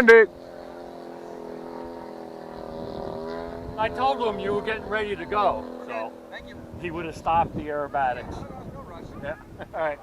landing. I told him you were getting ready to go, so Thank you. he would have stopped the aerobatics. No rush. Yeah, all right.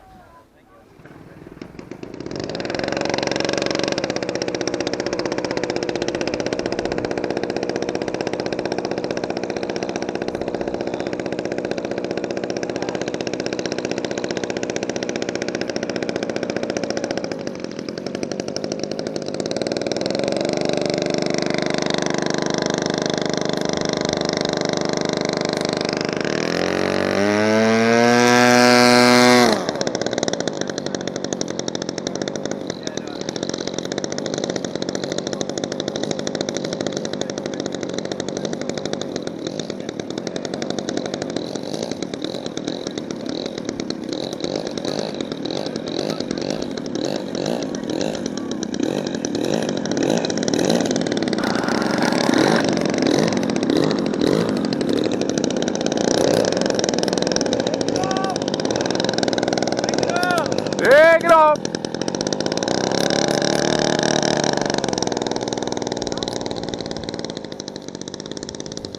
Take it off.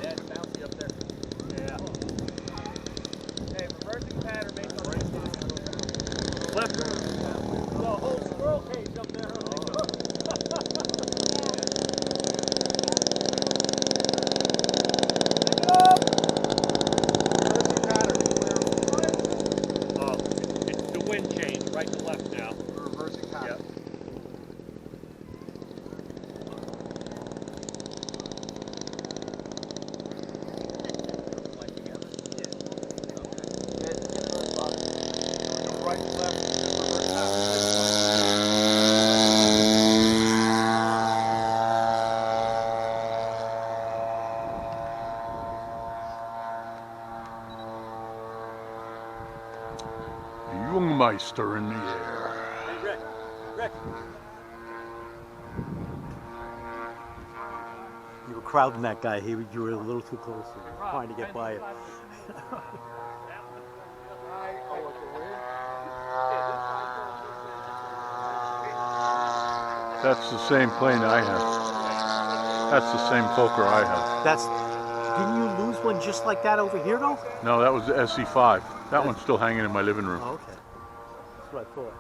Yeah, it's bouncy up there. Yeah. Hey, reversing pattern makes a right flip. The whole squirrel cage up there. It's the wind change, right to left now. Reversing pattern. Yep. Right, left, reverse pattern. Jungmeister in the air. Hey, Rick. You were crowding that guy. You were a little too close, trying to get by it. That's the same plane I have. That's the same Fokker I have. Didn't you lose one just like that over here, though? No, that was the SC5. That one's still hanging in my living room. Oh, okay. That's what I thought.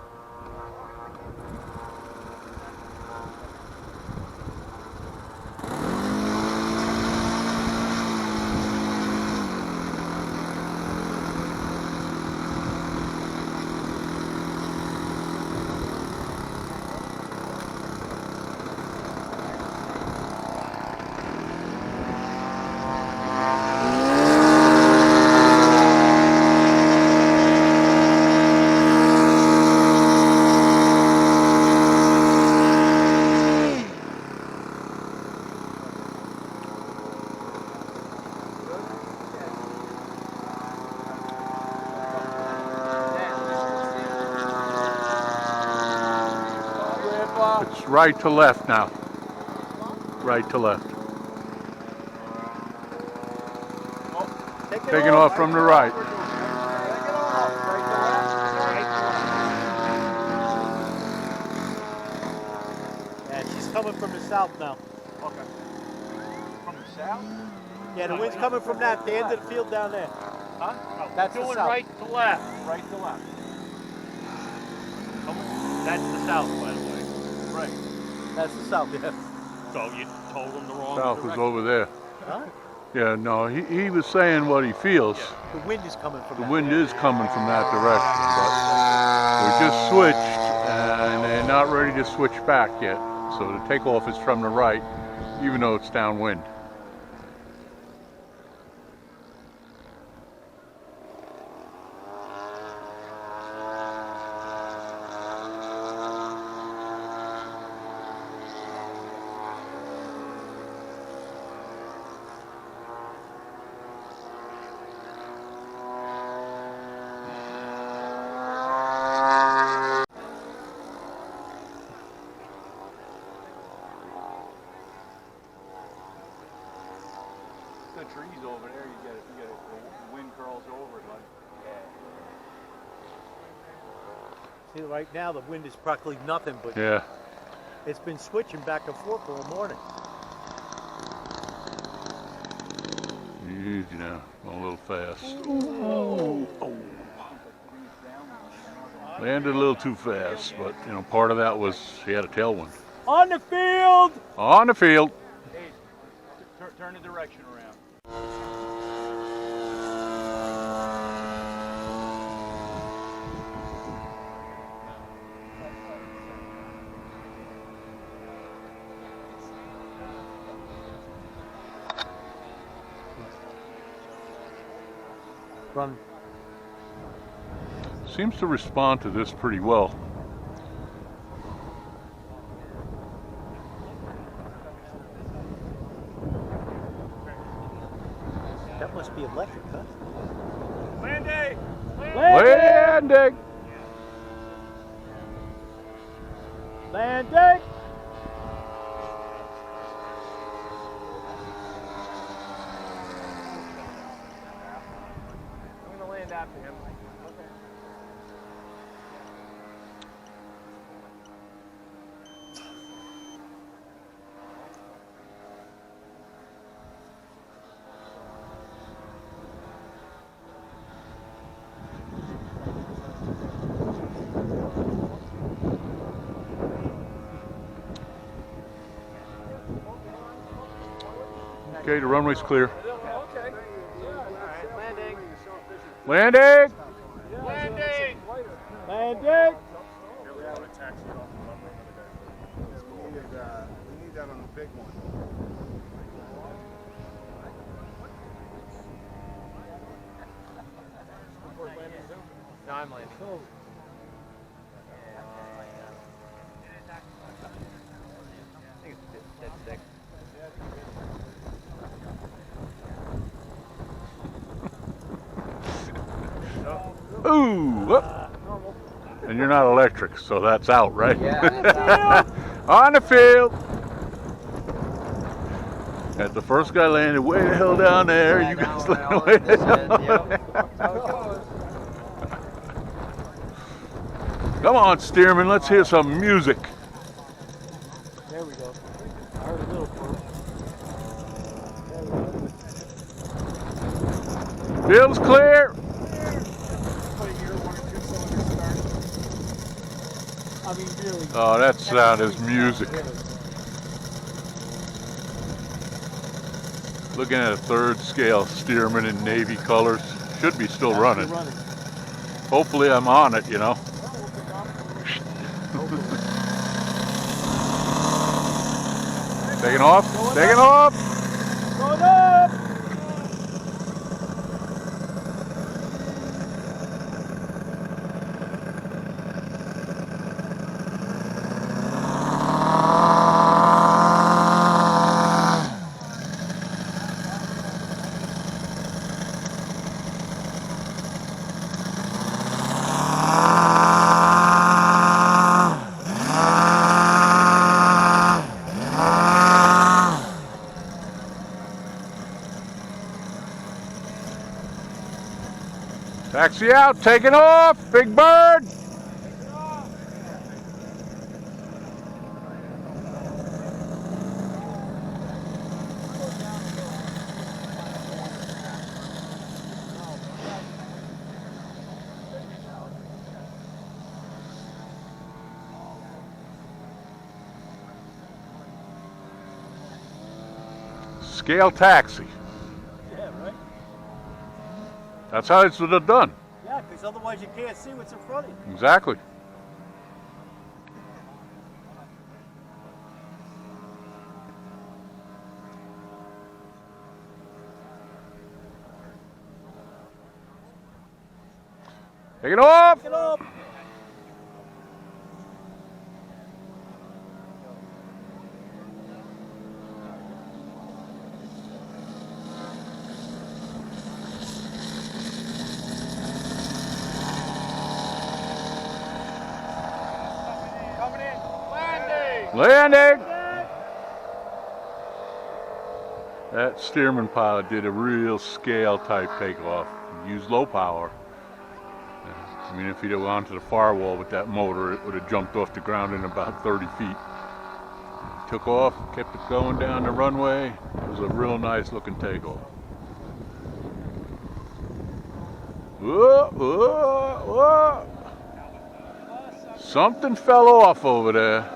It's right to left now. Right to left. Taking off from the right. And she's coming from the south now. Okay. From the south? Yeah, the wind's coming from that, the end of the field down there. Huh? That's the Doing south. right to left. Right to left. That's the south, by the way. Right. That's the south, yeah. So you told him the wrong South is direction. over there. Huh? Yeah, no, he was saying what he feels. The wind is coming from The that wind way. is coming from that direction, but we just switched and they're not ready to switch back yet. So the takeoff is from the right, even though it's downwind. The trees over there, you get it, the wind curls over it like. See, right now the wind is practically nothing, but Yeah. It's been switching back and forth all morning. You know, a little fast. Landed a little too fast, but you know, part of that was he had a tailwind. On the field! On the field. Hey, turn the direction around. Run. Seems to respond to this pretty well. That must be electric, huh? Landing! Landing! Landing! I'm gonna land after him. Okay, the runway's clear. Okay. Alright, landing. Landing! Landing! Landing! We need that on the big one. No, I'm landing. I think it's dead sick. Ooh! Whoop. And you're not electric, so that's out, right? Yeah. On the field! As the first guy landed way the hell down there, you guys landed way the hell down there. Come on, Stearman, let's hear some music. There we go. I heard a little first. Field's clear. I mean, really. Oh, that sound is music. Looking at a third scale Stearman in Navy colors. Should be still running. Hopefully I'm on it, you know. Taking off, taking off. Going up! Taxi out, taking off, Big Bird. Scale taxi. Yeah, right? That's how it's done. Yeah, because otherwise you can't see what's in front of you. Exactly. Take it off. Get up! Coming in. Landing! Landing. That Stearman pilot did a real scale type takeoff. He used low power. I mean, if he'd have gone to the firewall with that motor, it would have jumped off the ground in about 30 feet. took off, kept it going down the runway. It was a real nice looking takeoff. Whoa, whoa, whoa. Something fell off over there.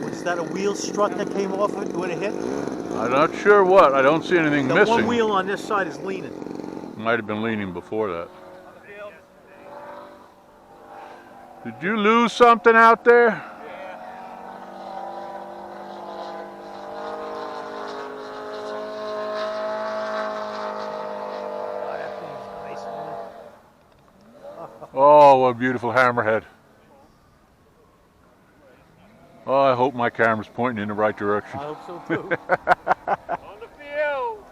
Was that a wheel strut that came off it when it hit? I'm not sure what. I don't see anything The missing. one wheel on this side is leaning. Might have been leaning before that. Did you lose something out there? Oh, what a beautiful hammerhead. Oh, I hope my camera's pointing in the right direction. I hope so too. On the field!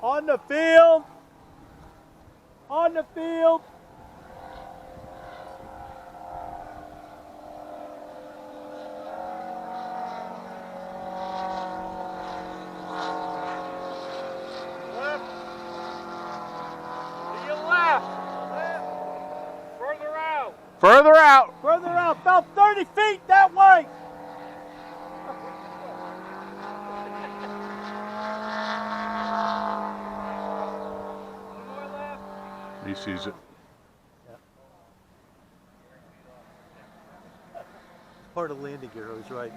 On the field! On the field! Left. To your left. Left. Further out. Further out. Further out, about 30 feet that way! More left. He sees it. Part of the landing gear, I was right.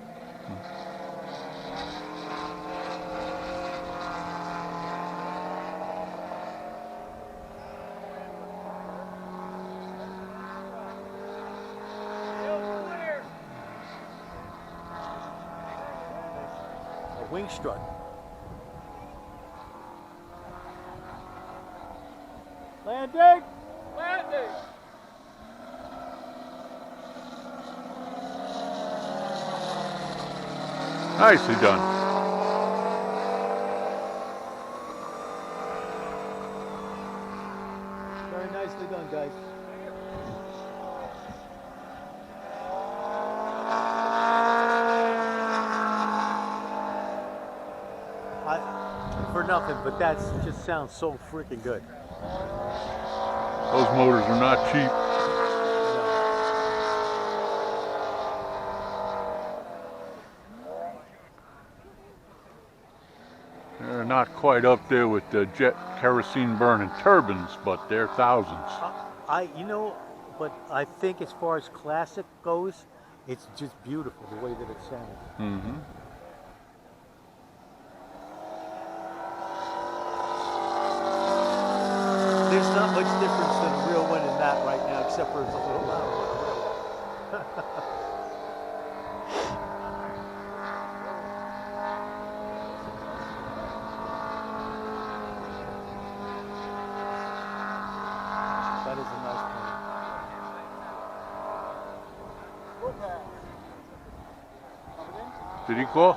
Field clear. A wing strut. Landing! Landing. Nicely done. Very nicely done, guys. For nothing, but that just sounds so freaking good. Those motors are not cheap. They're not quite up there with the jet kerosene burning turbines, but they're thousands. But I think as far as classic goes, it's just beautiful the way that it sounds. Mm-hmm. There's not much difference than a real one and that right now, except for it's a little louder. That is a nice plane. Did he call?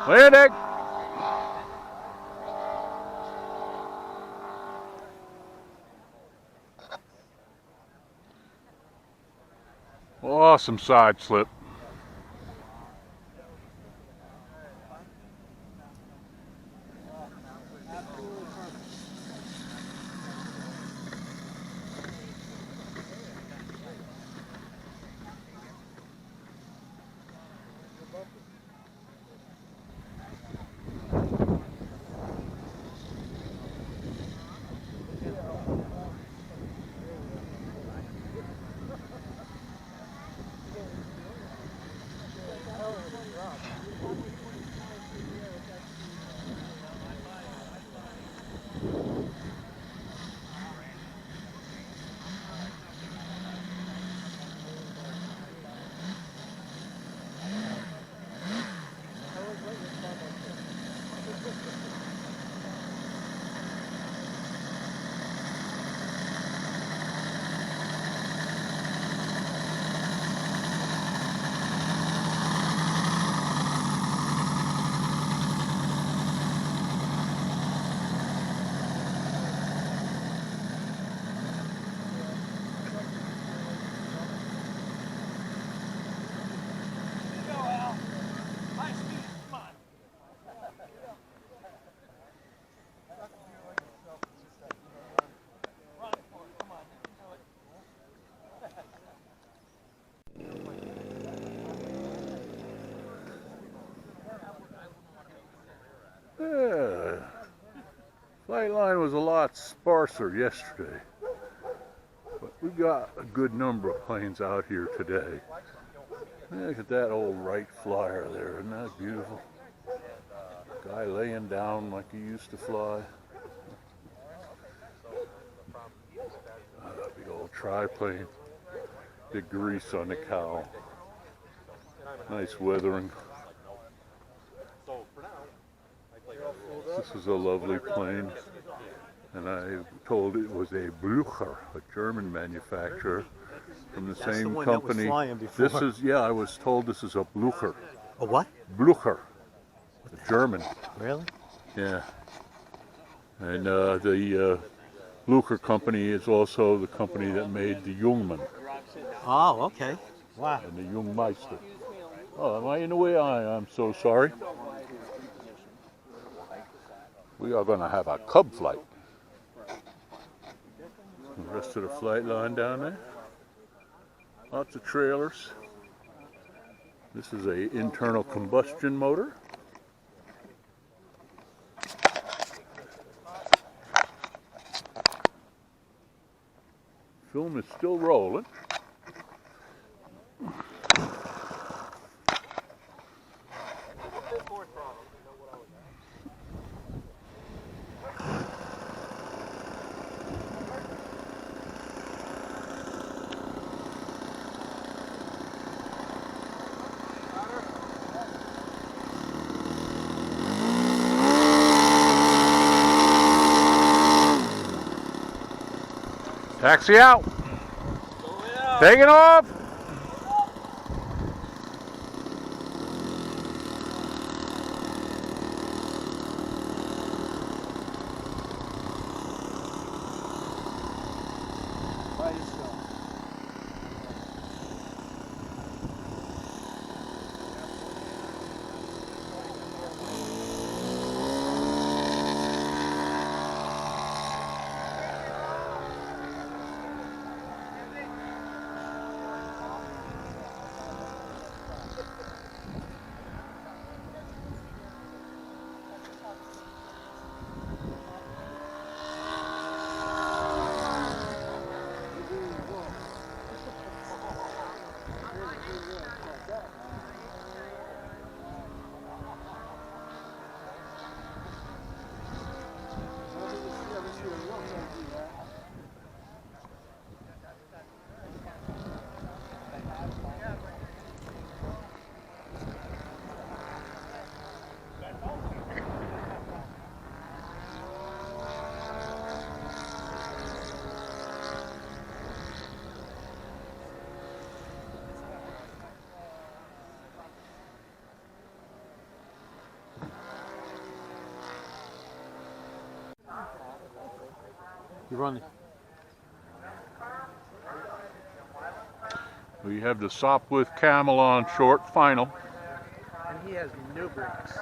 Landing! Awesome side slip. flight line was a lot sparser yesterday, but we got a good number of planes out here today. Look at that old Wright flyer there, isn't that beautiful? Guy laying down like he used to fly. That big old triplane, big grease on the cowl. Nice weathering. This is a lovely plane, and I told it was a Blücher, a German manufacturer from the That's same the one company. that was flying before. This is, yeah, I was told this is a Blücher. A what? Blücher, a German. Really? Yeah. And the Blücher company is also the company that made the Jungmann Oh, okay. Wow. and the Jungmeister. Oh, am I in the way? I'm so sorry. We are going to have a Cub flight. The rest of the flight line down there. Lots of trailers. This is a internal combustion motor. Film is still rolling. Taxi out. Taking off. You're running. We have the Sopwith Camel on short final. And he has no brakes.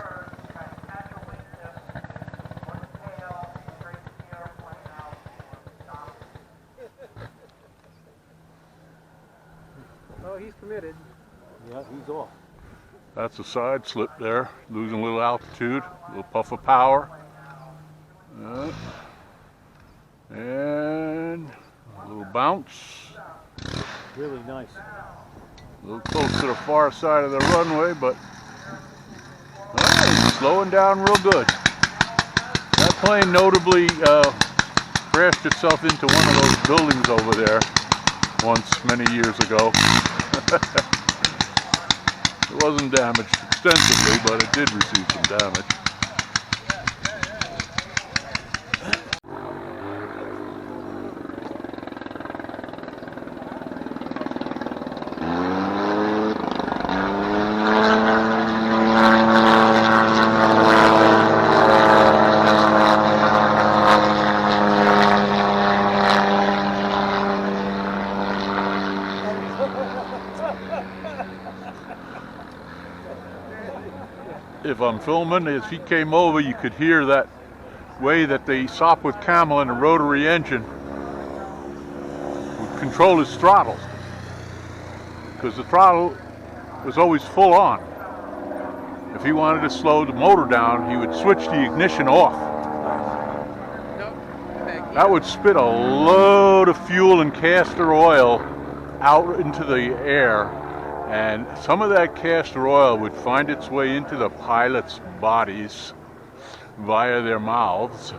Oh, he's committed. Yeah, he's off. That's a side slip there, losing a little altitude, a little puff of power. And a little bounce. Really nice. A little close to the far side of the runway, but hey, slowing down real good. That plane notably crashed itself into one of those buildings over there once, many years ago. It wasn't damaged extensively, but it did receive some damage. If I'm filming, as he came over, you could hear that way that the Sopwith Camel and the rotary engine would control his throttle, because the throttle was always full on. If he wanted to slow the motor down, he would switch the ignition off. that would spit a load of fuel and castor oil out into the air, and some of that castor oil would find its way into the pilots' bodies via their mouths.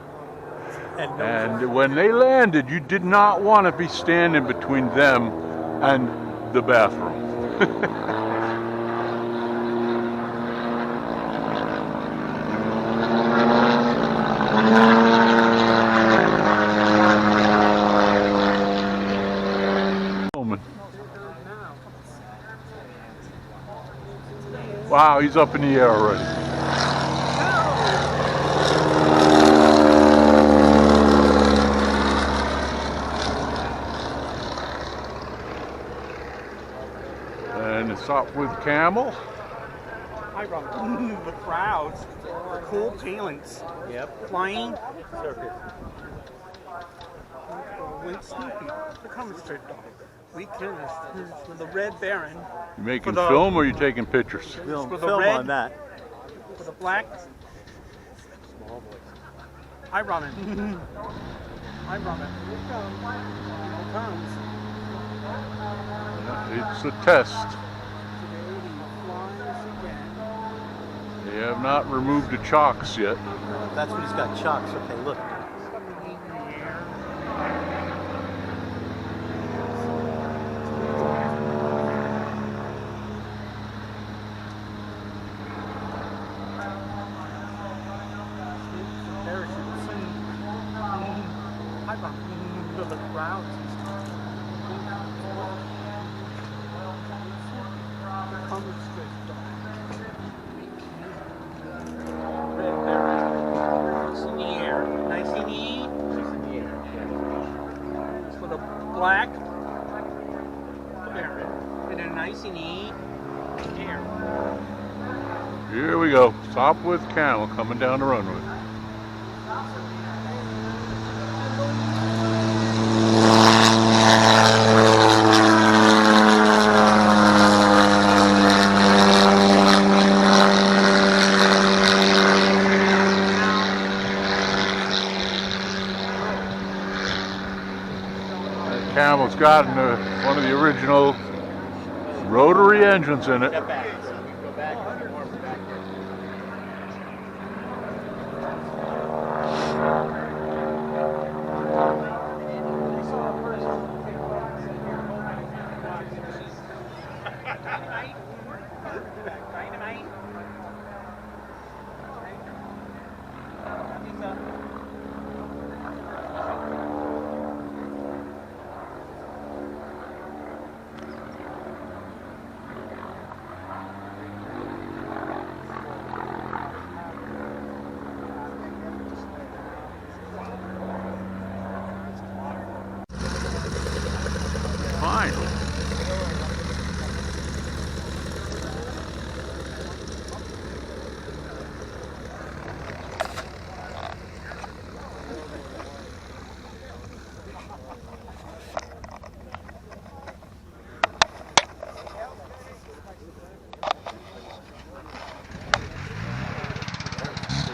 And when they landed, you did not want to be standing between them and the bathroom. Wow, he's up in the air already. And it's up with Camel. Hi, Robert. The crowds. The cool feelings. Yep. Flying. Circus. Went Snoopy. The comic strip dog. We can with the Red Baron. You making For the- film or you taking pictures? Film, For the film red- on that. With the black. Hi, Robin. Hi, Robin. Here it comes. It's a test. Today he flies again. They have not removed the chocks yet. That's when he's got chocks. Okay, look. The crowds. Comic strip dog. Red Baron. Nice in the air. Nice in the air. It's for the black Baron. And a nice in the air. Here we go. Top with Camel coming down the runway. Camel's got one of the original rotary engines in it. Finally.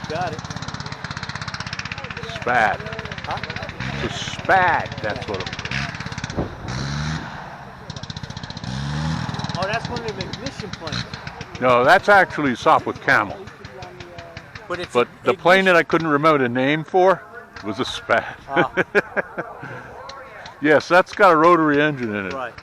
Got it. Spad. Huh? It's a spad, that's what it was. Oh, that's one of the ignition planes. No, that's actually Sopwith Camel. But the plane that I couldn't remember the name for was a Spad. Yes, that's got a rotary engine in it. Right.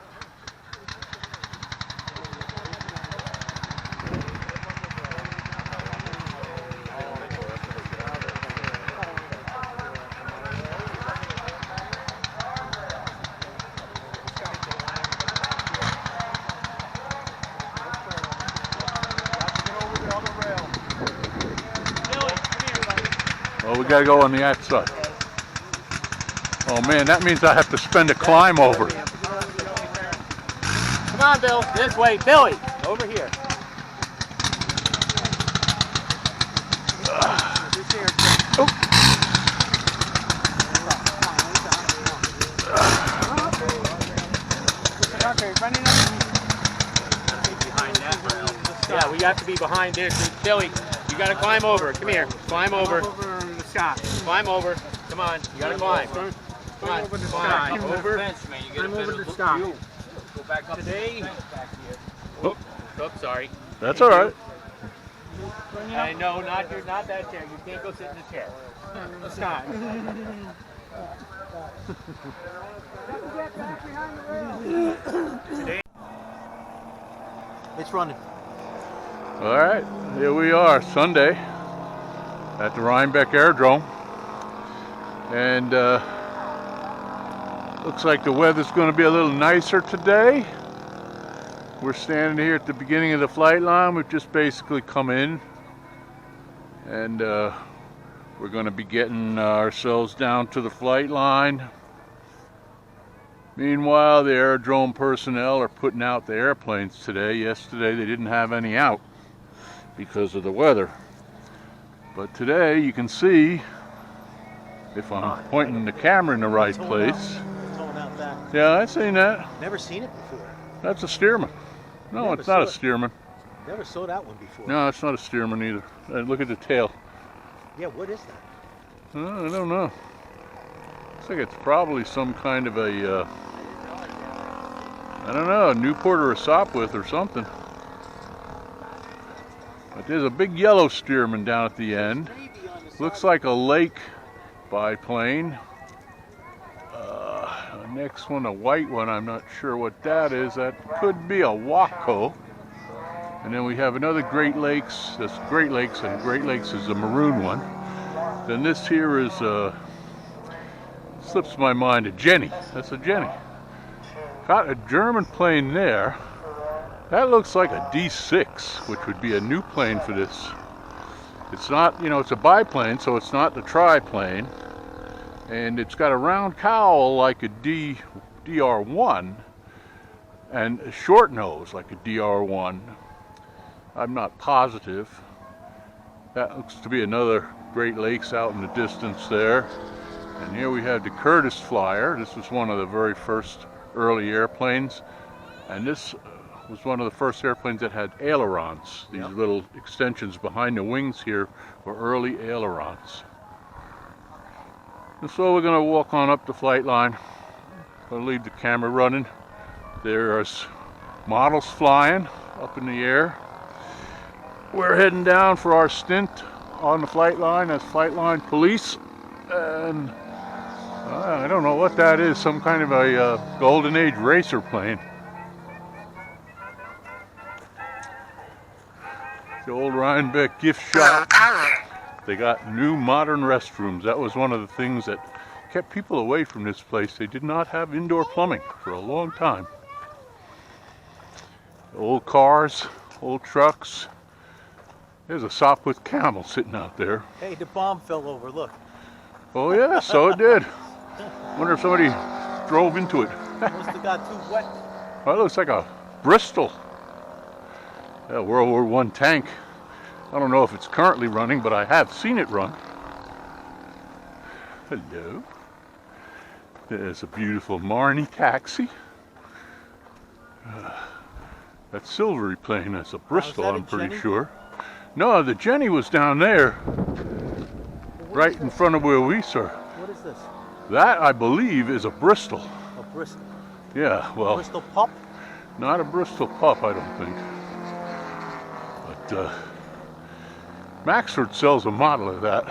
Well, we gotta go on the outside. Oh man, that means I have to spend a climb over. Come on, Bill. This way. Billy. Over here. Yeah, we have to be behind this. Billy, you got to climb over. Come here. Climb over. Climb over. Come Come on, you gotta climb. Come on, over the climb. sky. Over. Fence, man. You gotta Climb over better the look sky. you. Go back up Today- to the fence back here. Oops, sorry. That's all right. And no, not that chair. You can't go sit in the chair. The sky. It's running. All right, here we are, Sunday at the Rhinebeck Aerodrome. And looks like the weather's going to be a little nicer today. We're standing here at the beginning of the flight line. We've just basically come in. And we're going to be getting ourselves down to the flight line. Meanwhile, the aerodrome personnel are putting out the airplanes today. Yesterday they didn't have any out because of the weather. But today you can see, if I'm pointing the camera in the right place. Towing out back. Yeah, I've seen that. Never seen it before. That's a Stearman. No, Never it's not a saw it. Stearman. Never saw that one before. No, it's not a Stearman either. Look at the tail. Yeah, what is that? I don't know. Looks like it's probably some kind of a, I don't know, a Newport or a Sopwith or something. But there's a big yellow Stearman down at the end. Looks like a lake biplane. The next one, a white one, I'm not sure what that is. That could be a Waco. And then we have another Great Lakes. That's Great Lakes, and Great Lakes is the maroon one. Then this here is, slips my mind, a Jenny. That's a Jenny. Got a German plane there. That looks like a D6, which would be a new plane for this. It's not, you know, it's a biplane, so it's not the triplane. And it's got a round cowl like a DR1 and a short nose like a DR1. I'm not positive. That looks to be another Great Lakes out in the distance there. And here we have the Curtiss Flyer. This was one of the very first early airplanes. And this was one of the first airplanes that had ailerons. These little extensions behind the wings here were early ailerons. And so we're going to walk on up the flight line. I'll leave the camera running. There's models flying up in the air. We're heading down for our stint on the flight line as flight line police. And I don't know what that is, some kind of a Golden Age racer plane. The old Rhinebeck gift shop. They got new modern restrooms. That was one of the things that kept people away from this place. They did not have indoor plumbing for a long time. Old cars, old trucks. There's a Sopwith Camel sitting out there. Hey, the bomb fell over, look. Oh yeah, so it did. Wonder if somebody drove into it. Must have got too wet. Well, it looks like a Bristol. Yeah, World War I tank. I don't know if it's currently running, but I have seen it run. Hello. There's a beautiful Marnie taxi. That silvery plane is a Bristol, that a I'm pretty Jenny? sure. No, the Jenny was down there, right in front of where we saw. What is this? That, I believe, is a Bristol. A Bristol. Yeah, well, Bristol pup? not a Bristol pup, I don't think. But Maxford sells a model of that.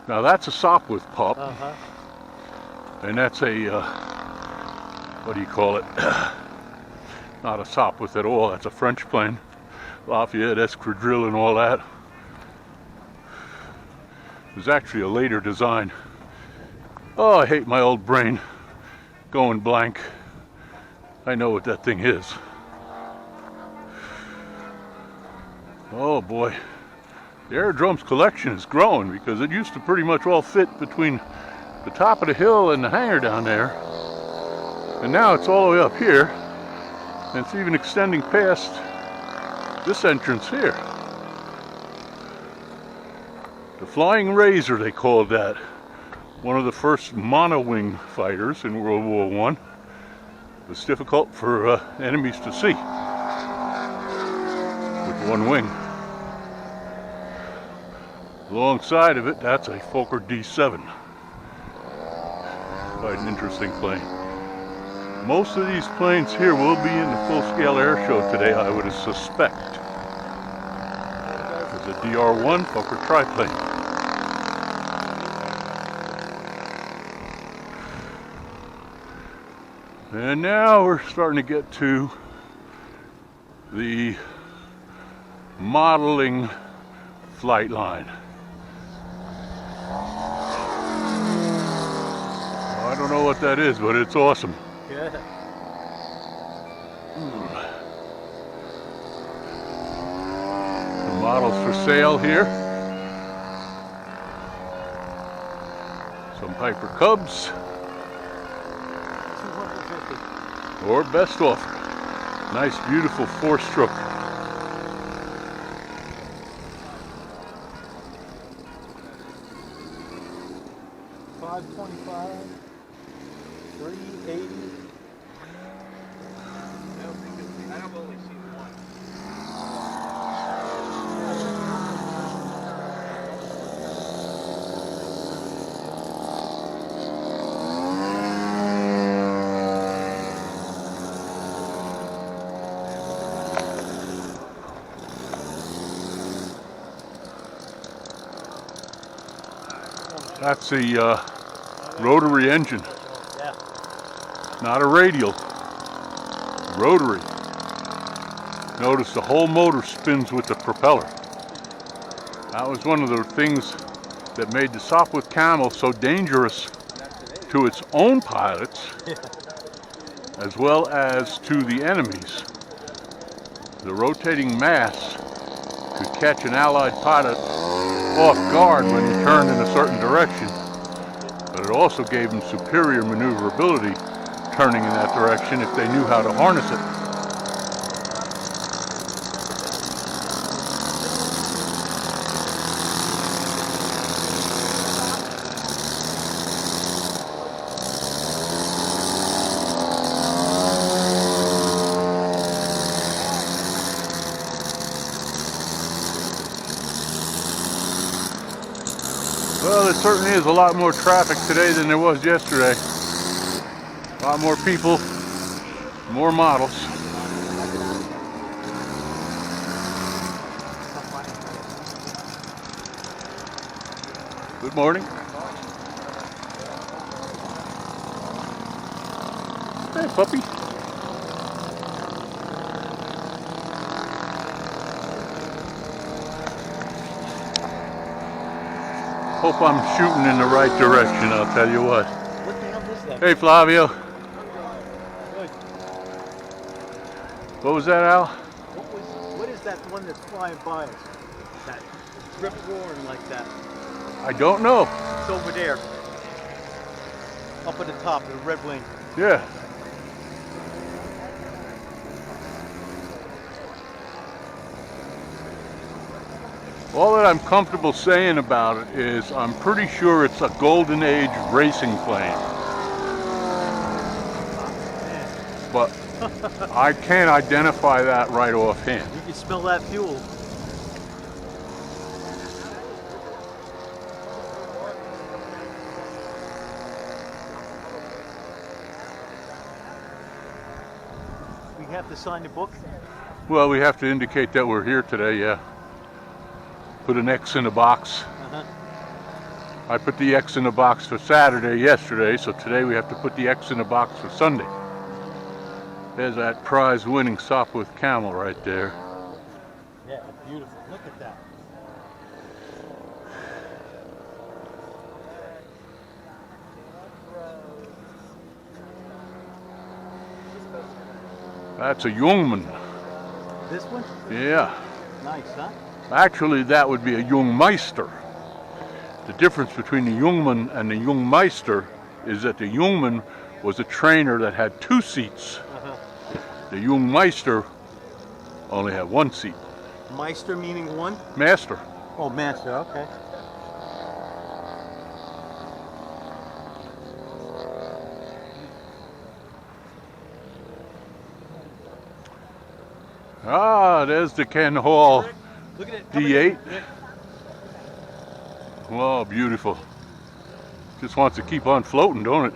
Now that's a Sopwith pup, Uh-huh. and that's a, what do you call it? Not a Sopwith at all, that's a French plane. Lafayette Escadrille and all that. It was actually a later design. Oh, I hate my old brain going blank. I know what that thing is. Oh boy. The aerodrome's collection is growing because it used to pretty much all fit between the top of the hill and the hangar down there. And now it's all the way up here. And it's even extending past this entrance here. The Flying Razor, they called that. One of the first monowing fighters in World War I. It was difficult for enemies to see with one wing. Alongside of it, that's a Fokker D7. Quite an interesting plane. Most of these planes here will be in the full-scale air show today, I would suspect. There's a DR1 Fokker triplane. And now we're starting to get to the modeling flight line. I don't know what that is, but it's awesome. Yeah. The models for sale here. Some Piper Cubs. 250. Or best offer. Nice, beautiful four-stroke. $525, $380. I've only seen one. That's the rotary engine. Yeah. Not a radial. Rotary. Notice the whole motor spins with the propeller. That was one of the things that made the Sopwith Camel so dangerous to its own pilots, as well as to the enemies. The rotating mass could catch an Allied pilot off guard when he turned in a certain direction, but it also gave them superior maneuverability turning in that direction if they knew how to harness it. Well, there certainly is a lot more traffic today than there was yesterday. A lot more people, more models. Good morning. Hey, puppy. Hope I'm shooting in the right direction, I'll tell you what. What the hell is that? Hey, Flavio. Good. What was that, Al? What is that one that's flying by us? That rip roaring like that. I don't know. It's over there. Up at the top, the red wing. Yeah. All that I'm comfortable saying about it is I'm pretty sure it's a Golden Age racing plane. But I can't identify that right offhand. You can smell that fuel. We have to sign the book. Well, we have to indicate that we're here today, yeah. Put an X in the box. I put the X in the box for Saturday yesterday, so today we have to put the X in the box for Sunday. There's that prize-winning Sopwith Camel right there. Yeah, beautiful. Look at that. That's a Jungmann. This one? Yeah. Nice, huh? Actually, that would be a Jungmeister. The difference between the Jungmann and the Jungmeister is that the Jungmann was a trainer that had 2 seats. The Jungmeister only had 1 seat. Meister meaning one? Master. Oh, master, okay. Ah, there's the Ken Hall Look at it. D8. Oh, beautiful. Just wants to keep on floating, don't it?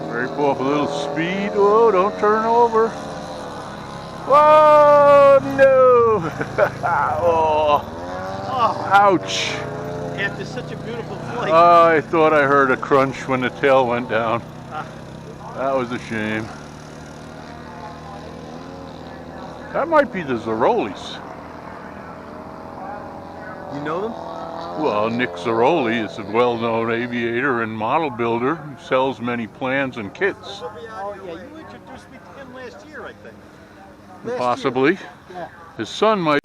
Very cool. Off a little speed. Whoa, don't turn over. Whoa, no. Oh, ouch. After such a beautiful flight. I thought I heard a crunch when the tail went down. That was a shame. That might be the Zerolis. You know them? Well, Nick Zeroli is a well-known aviator and model builder who sells many plans and kits. Oh yeah, you introduced me to him last year, I think. Possibly. Yeah. His son might.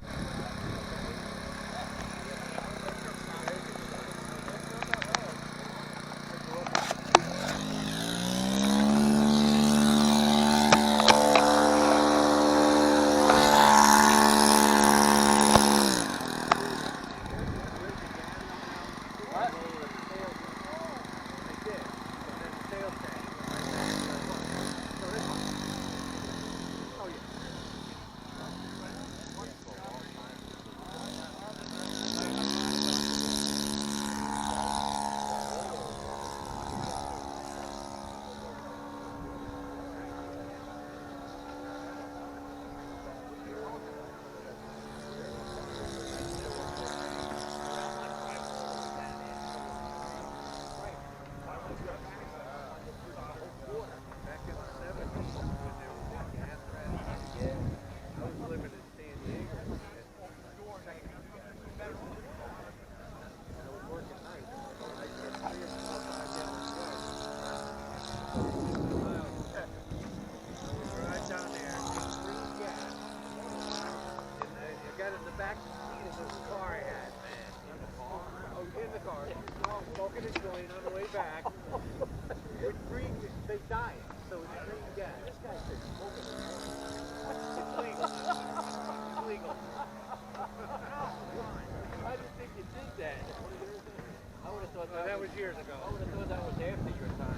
That was years ago. I would have thought that was after your time.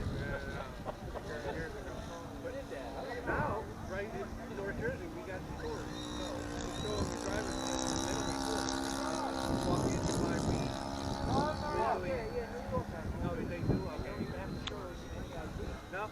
Years ago. What is that? Now, right in North Jersey, we got stores. We show them the driver's license. They don't report. Walk in to buy weed. Oh, yeah. No, they do. Okay. You have to show us any ID. No.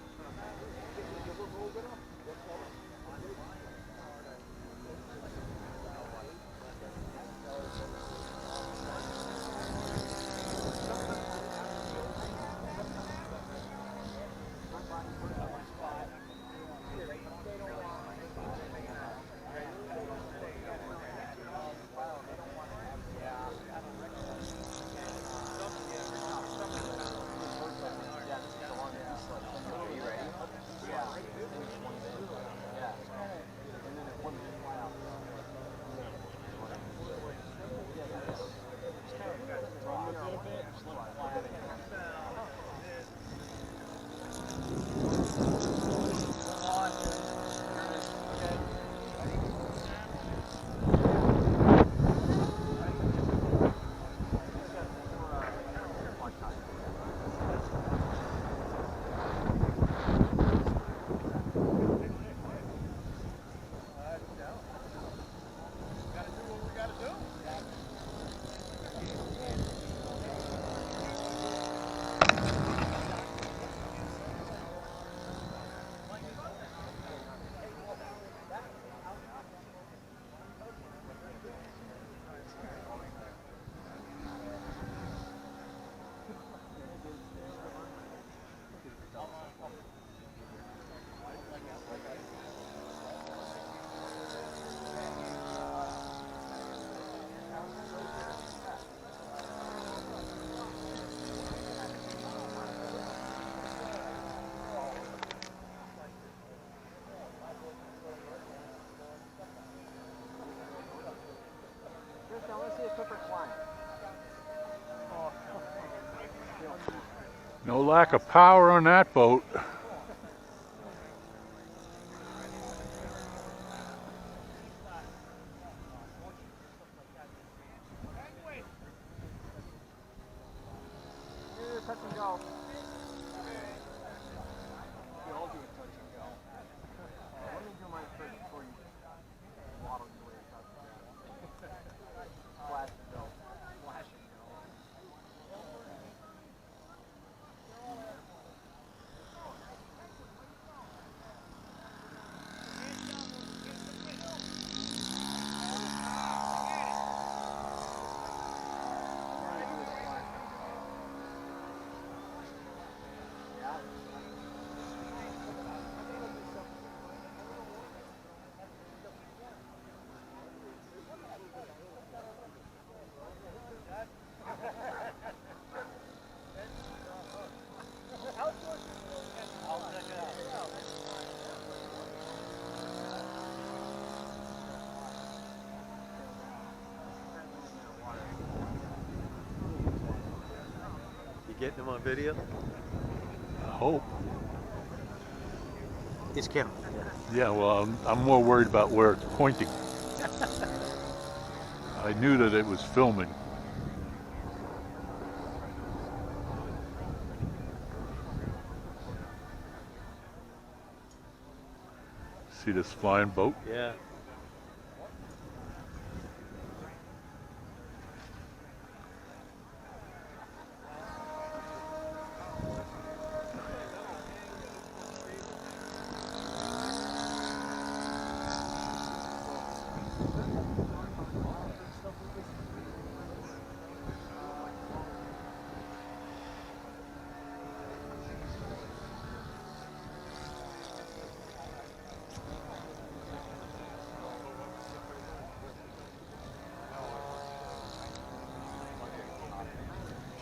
No lack of power on that boat. Touch and go. Let me do mine first before you waddle your way across the ground. getting them on video? I hope. It's Kim. Yeah, well, I'm more worried about where it's pointing. I knew that it was filming. See this flying boat? Yeah.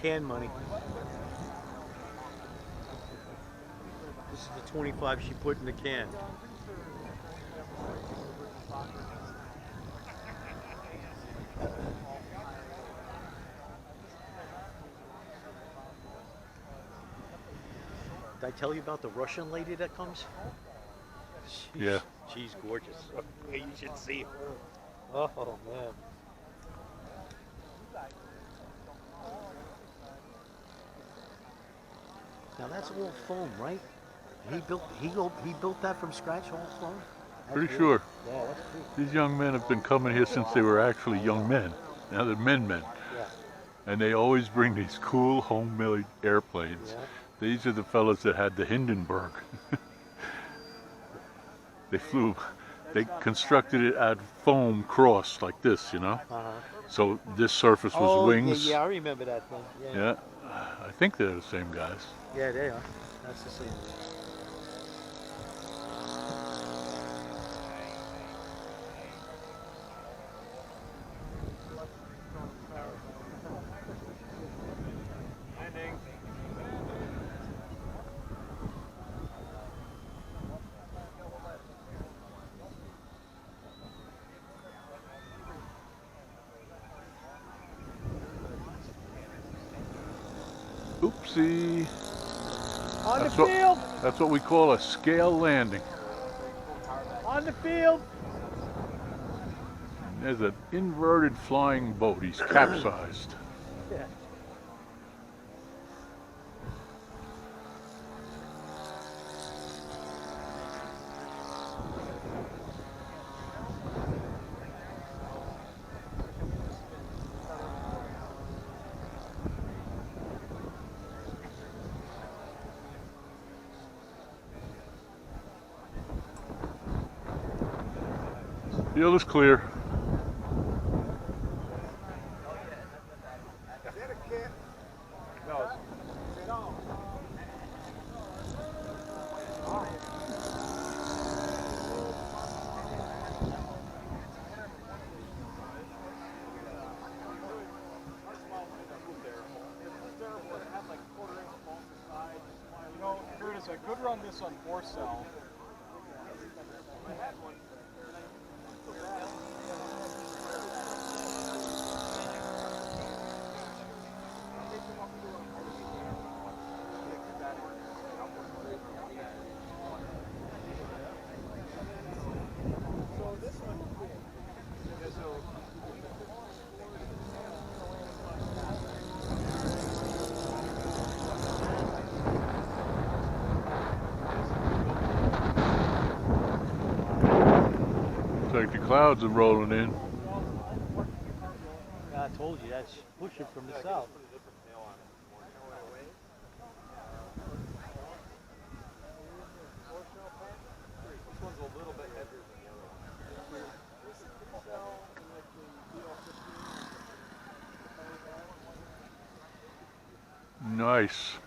Can money. This is the 25 she put in the can. Did I tell you about the Russian lady that comes? Yeah. She's gorgeous. You should see her. Oh man. Now that's all foam, right? He built that from scratch, all foam. That's Pretty really- sure. Yeah, that's cool. These young men have been coming here since they were actually young men. Now they're men. Yeah. And they always bring these cool homemade airplanes. Yeah. These are the fellas that had the Hindenburg. They constructed it out of foam cross like this, you know? Uh-huh. So this surface was Oh, wings. yeah, I remember that thing. Yeah. I think they're the same guys. Yeah, they are. That's the same. Landing. Oopsie. On That's the what- field! That's what we call a scale landing. On the field! There's an inverted flying boat. He's capsized. Yeah. Field is clear. Curtis, I could run this on 4-cell. Looks like the clouds are rolling in. I told you, that's pushing from the south. Nice.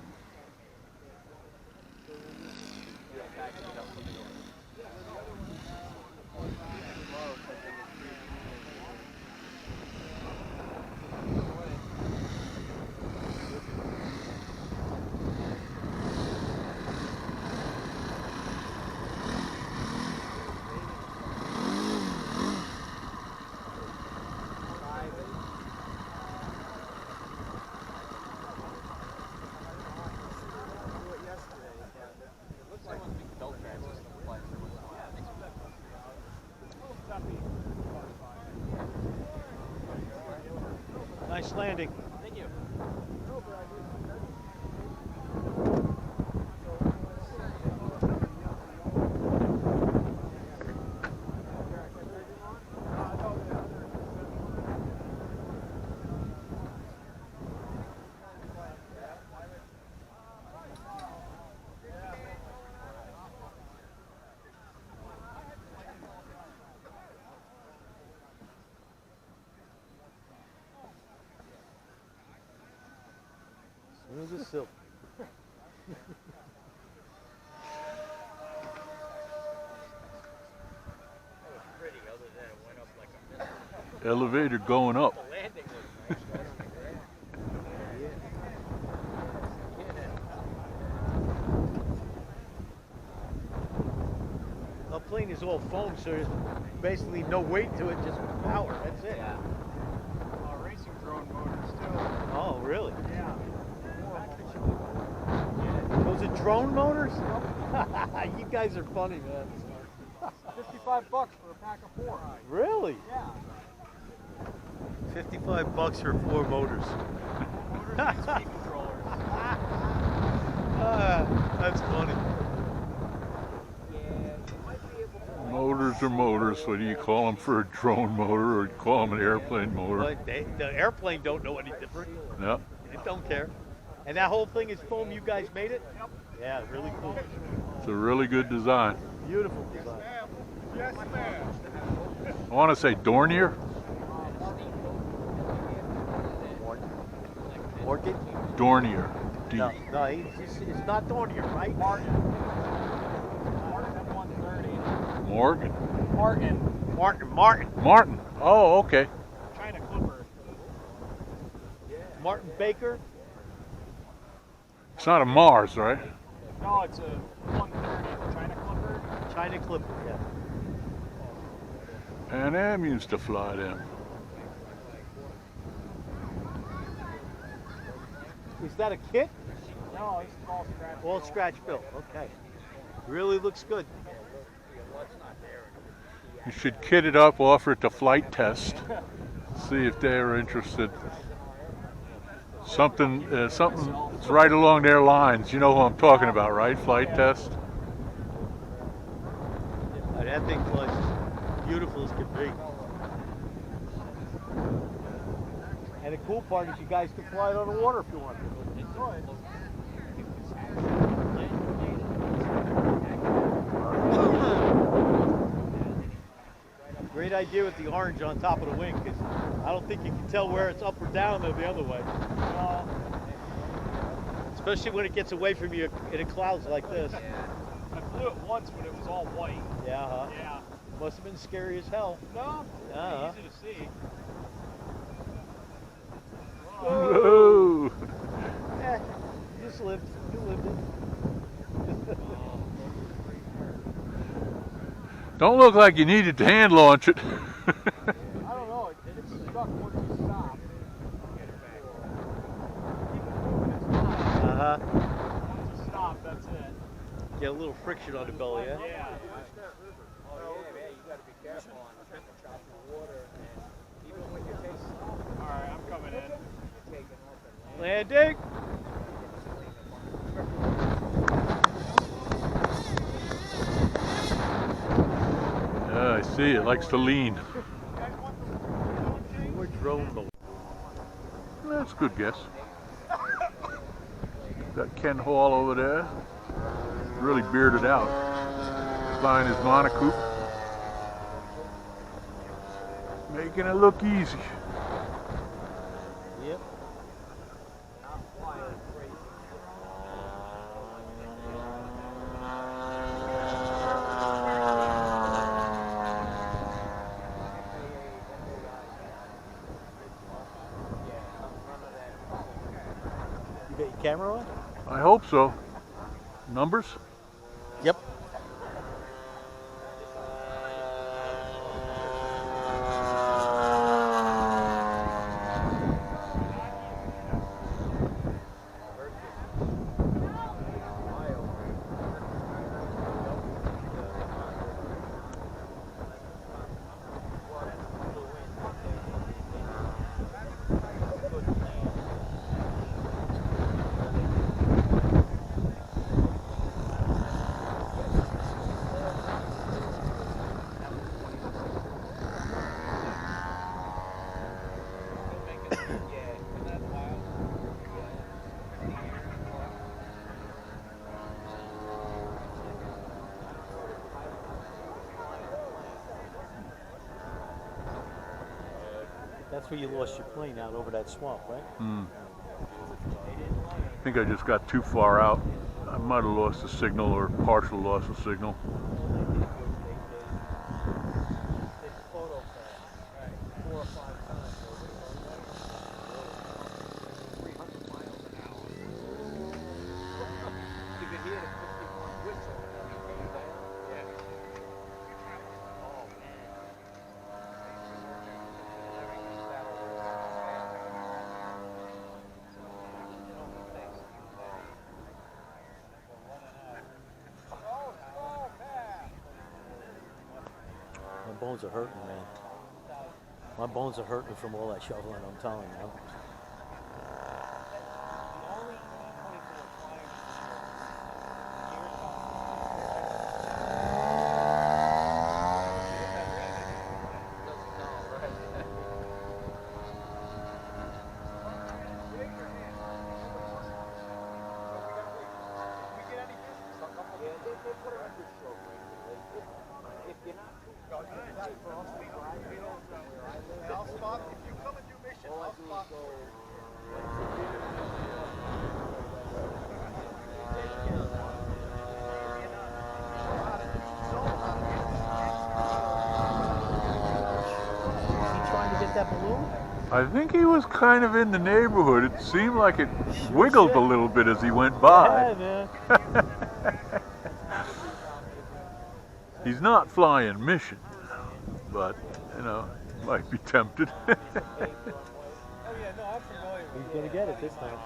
Nice landing. Thank you. Smooth as silk. Pretty, other than it went up like a missile. Elevator going up. The landing was nice right on the ground. The plane is all foam, so there's basically no weight to it, just power. That's it. Yeah. Racing drone motor still. Oh, really? Yeah. Those are drone motors? You guys are funny, man. $55 for a pack of 4. Really? Yeah. $55 for 4 motors. Motors and speed controllers. That's funny. Motors are motors. What do you call them for a drone motor, or you call them an airplane motor? But the airplane don't know any different. Yep. It don't care. And that whole thing is foam. You guys made it? Yep. Yeah, really cool. It's a really good design. Beautiful design. Yes, ma'am. I want to say Dornier. Orchid? Dornier. D. No, it's not Dornier, right? Martin. Martin 130. Morgan. Martin. Martin. Oh, okay. China Clipper. Martin Baker. It's not a Mars, right? No, it's a 130 China Clipper. China Clipper, yeah. Pan Am used to fly them. Is that a kit? No, it's all scratch. All scratch built. Okay. Really looks good. You should kit it up, offer it to flight test, see if they're interested. Something that's right along their lines. You know who I'm talking about, right? Flight test. That thing flies beautiful as can be. And the cool part is you guys can fly it on the water if you want to. Great idea with the orange on top of the wing, because I don't think you can tell where it's up or down or the other way. Especially when it gets away from you in the clouds like this. I flew it once when it was all white. Yeah, huh? Yeah. Must have been scary as hell. No, Uh-huh. easy to see. Whoa! Eh, you just lived. You lived it. Don't look like you needed to hand launch it. I don't know, it's stuck once you stop. Uh-huh. Once you stop, that's it. Get a little friction on the belly, yeah? Yeah. Alright, I'm coming in. Landing! Yeah, I see. It likes to lean. We're drone mode. That's a good guess. Got Ken Hall over there. Really bearded out. Flying his monocoop. Making it look easy. Yep. You got your camera on? I hope so. Numbers? Yep. That's where you lost your plane, out over that swamp, right? I think I just got too far out. I might have lost the signal or partial loss of signal. My bones are hurting, man. My bones are hurting from all that shoveling, I'm telling you. I'll spot if you come and do mission. I'll spot. Is he trying to get that balloon? I think he was kind of in the neighborhood. It seemed like it wiggled a little bit as he went by. Yeah, man. He's not flying mission, but, you know, might be tempted. He's gonna get it this time.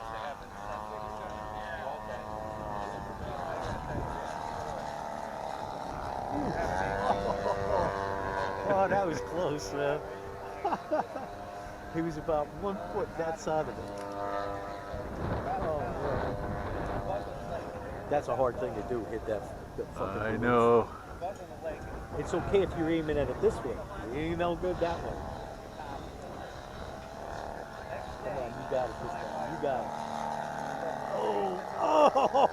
Oh, that was close, man. He was about 1 foot that side of it. Oh, man. That's a hard thing to do, hit that fucking I balloon. know. It's okay if you're aiming at it this way. You ain't no good that way. Come on, you got it this time. You got it.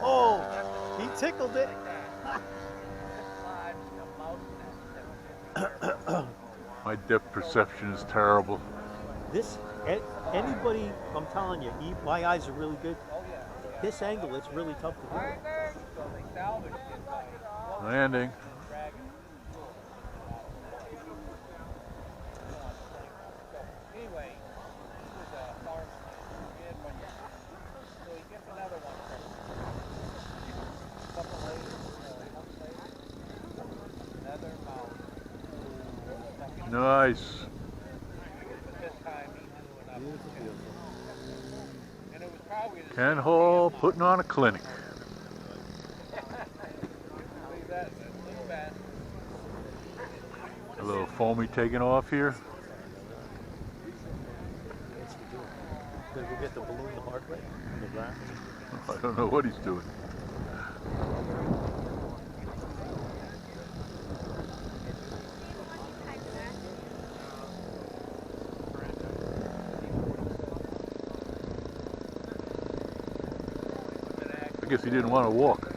Oh, he tickled it. My depth perception is terrible. Anybody, I'm telling you, my eyes are really good. This angle, it's really tough to do. Landing. Nice. Ken Hall putting on a clinic. A little foamy taking off here. Did we get the balloon the hard way on the ground? I don't know what he's doing. I guess he didn't want to walk.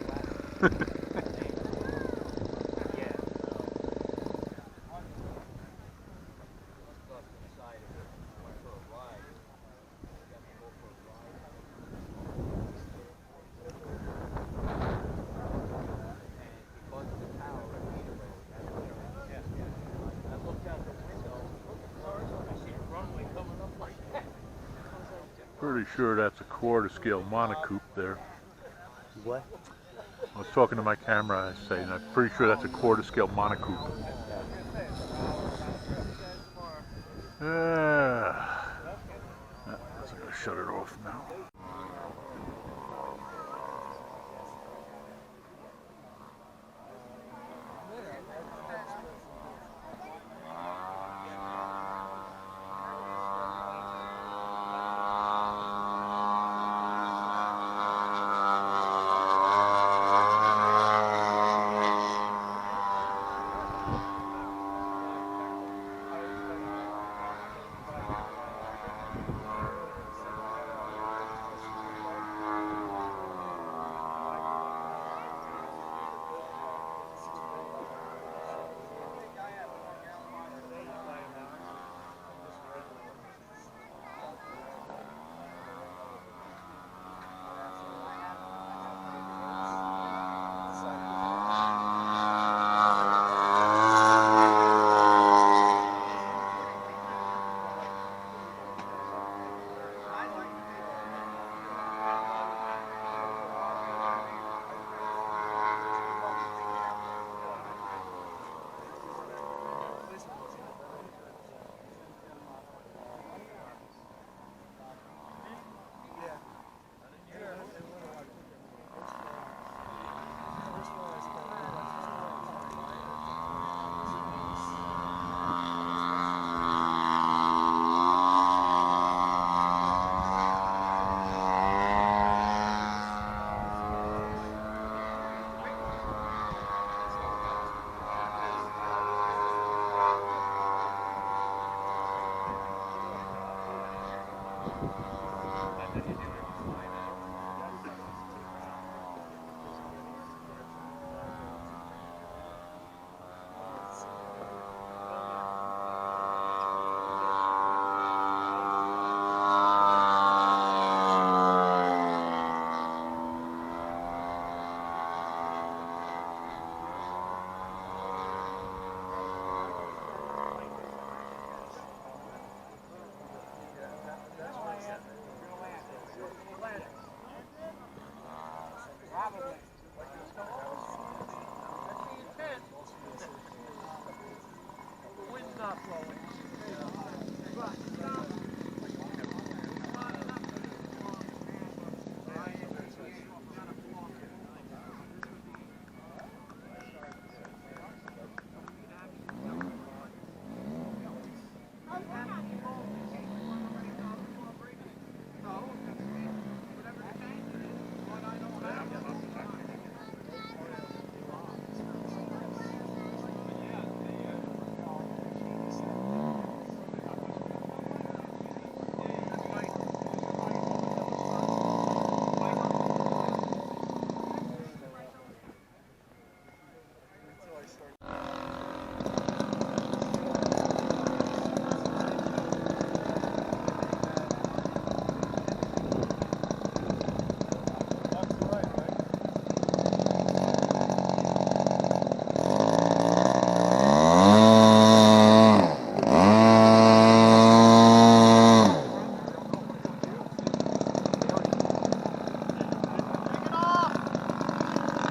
Pretty sure that's a quarter scale monocoop there. What? I was talking to my camera, I say, and I'm pretty sure that's a quarter scale monocoop. Yeah. I'm gonna shut it off now.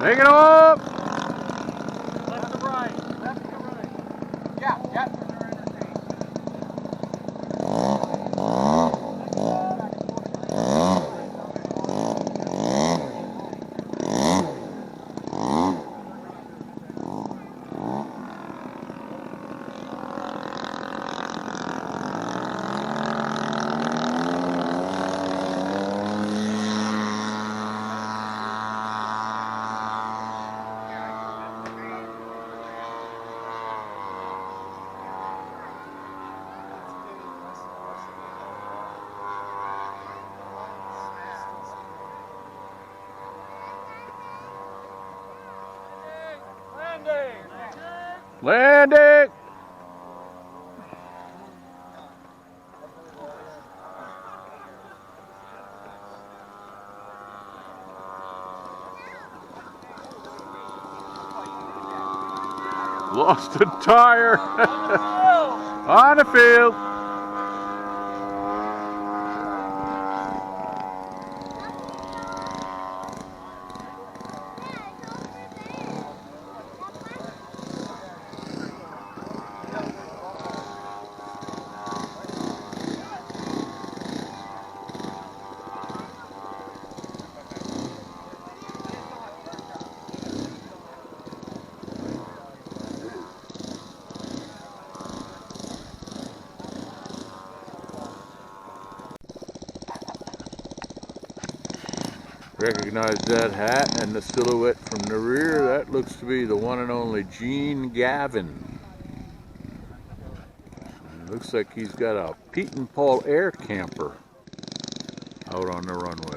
Take it up! Left to right. Left to right. Yeah. Landing! Lost a tire on the field. Recognize that hat and the silhouette from the rear. That looks to be the one and only Gene Gavin. Looks like he's got a Pete and Paul air camper out on the runway.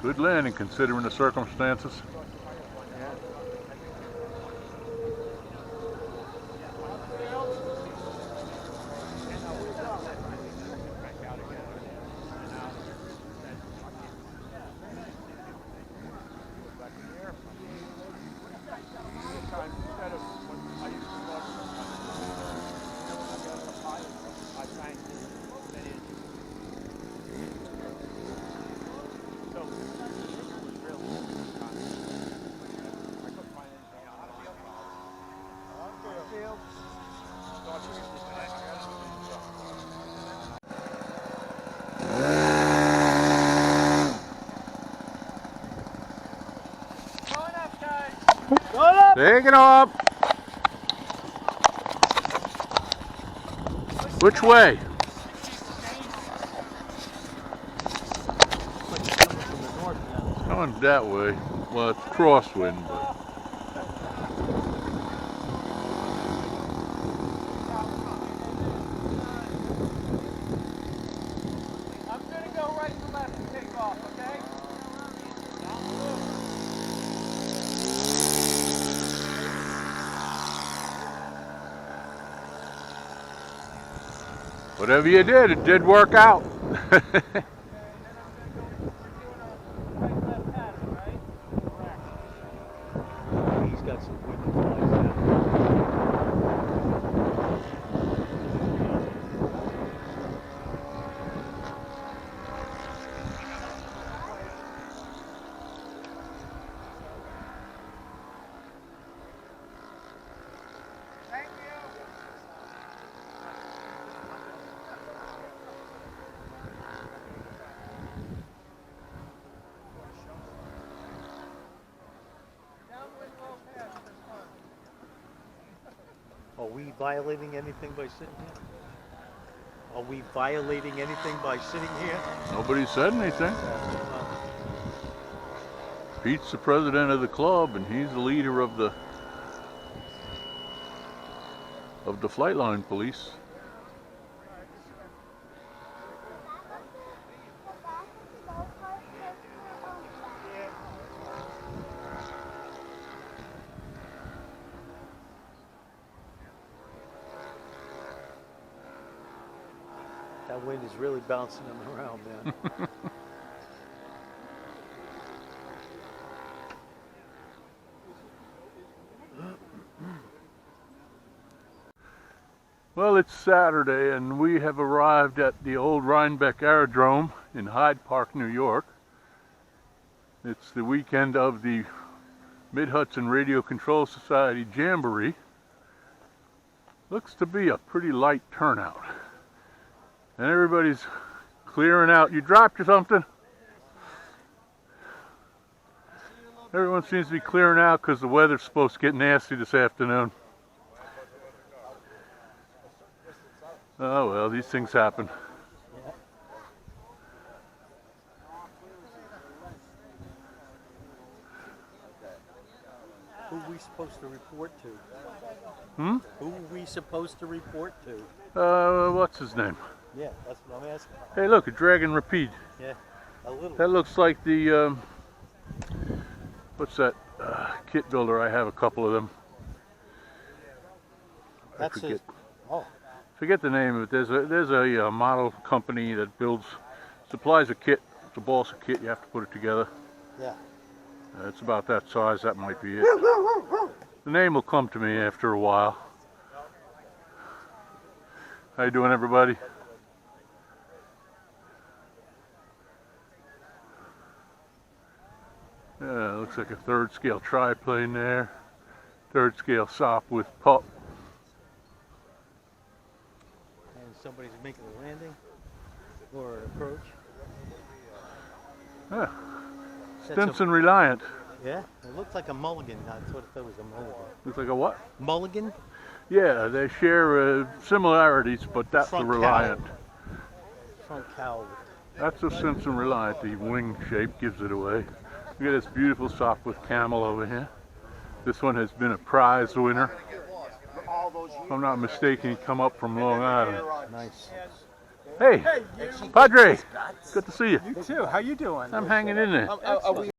Good landing considering the circumstances. Take it up. Which way? Coming that way. Well, it's crosswind, but. I'm going to go right to left and take off, okay? Whatever you did, it did work out. He's got some wind flies down. Are we violating anything by sitting here? Are we violating anything by sitting here? Nobody said anything. Pete's the president of the club, and he's the leader of the flight line police. That wind is really bouncing them around, man. Well, it's Saturday, and we have arrived at the old Rhinebeck Aerodrome in Hyde Park, New York. It's the weekend of the Mid-Hudson Radio Control Society Jamboree. Looks to be a pretty light turnout. And everybody's clearing out. You dropped something? Everyone seems to be clearing out because the weather's supposed to get nasty this afternoon. Oh well, these things happen. Who are we supposed to report to? Hmm? Who are we supposed to report to? What's his name? Yeah, that's what I'm asking. Hey, look, a Dragon Rapide. Yeah, a little. That looks like the, what's that kit builder? I have a couple of them. That's forget. Oh, Forget the name of it. There's a model company that supplies a kit. It's a balsa kit. You have to put it together. yeah. It's about that size. That might be it. The name will come to me after a while. How you doing, everybody? Yeah, looks like a third scale triplane there. Third scale SOP with pup. And somebody's making a landing or an approach. Yeah. That's a- Stimson Reliant. Yeah, it looked like a mulligan. I thought it was a mulligan. Looks like a what? Mulligan? Yeah, they share similarities, but that's the Front Reliant. Front cowl. That's a Stimson Reliant. The wing shape gives it away. Look at this beautiful SOP with camel over here. This one has been a prize winner. If I'm not mistaken, he come up from Long Island. Nice. Hey, Padre. Good to see you. You too. How you doing? I'm hanging in there.